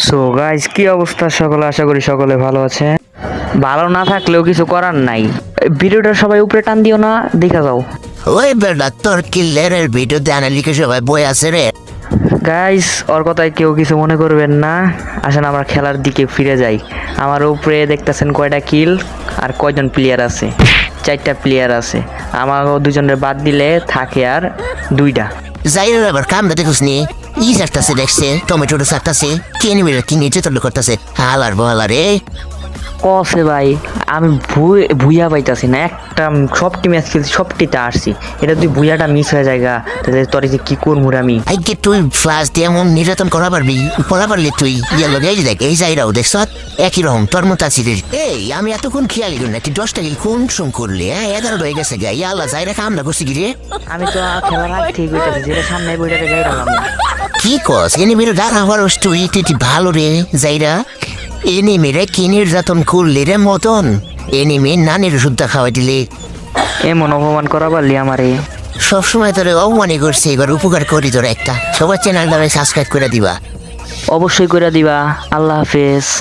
So guys, কি অবস্থা সকলে? আশা করি সকলে ভালো আছে। ভালো না থাকলেও কিছু করার নাই। ভিডিওটা সবাই উপরে টান দিও না, দেখা যাও। ওই বেটা তোর কিল্লারের ভিডিও দেখানো লিখে সবাই বই আছে রে। গাইস, ওর কথায় কেউ কিছু মনে করবেন না। আসেন আমরা খেলার দিকে ফিরে যাই। আমার উপরে দেখতেছেন কয়টা কিল আর কয়জন প্লেয়ার আছে? 4টা প্লেয়ার আছে। আমার দুজনের বাদ দিলে থাকে আর 2টা। যাইরে আবার কামটা দেখুস নি ই চারটাছে দেখছে টমেটোটা চারটাছে কে নিবে কি নিচে তোর করতেছে হালার বহালা রে। কসে ভাই, আমি ভুইয়া পাইতাছি না। একটা সবটি ম্যাচ খেলছি, সবটিতে আসছি। এটা তুই ভুইয়াটা মিস হয়ে যায়গা, তাহলে তোর যে কি করবো আমি? আইকে তুই ফ্লাশ দিয়ে এমন নির্যাতন করা পারবি, করা পারলি তুই ইয়ে লগে এই যে দেখ এই যাইরাও দেখছ একই রকম তোর মতো আছি রে। এই আমি এতক্ষণ খেয়ালি করি না তুই 10টা কি কোন সম করলি? হ্যাঁ 11 হয়ে গেছে গা ইয়াল্লা যাইরা কামটা করছি কি রে? আমি তো খেলার আগ ঠিক হইতেছি, যেটা সামনে বইটাতে গাইড হলাম। কি কস এনে মেরে দাঁড়া হওয়ার তুই তুই ভালো রে যাইরা এনে মেরে কি নির্যাতন করলি রে মতন? এনে মেয়ে নানির ওষুধটা খাওয়াই দিলি, এমন অপমান করা পারলি আমারে? সবসময় তোরে অপমানই করছে, এবার উপকার করি তোর একটা। সবার চ্যানেলটা সাবস্ক্রাইব করে দিবা। অবশ্যই করে দিবা। আল্লাহ হাফেজ।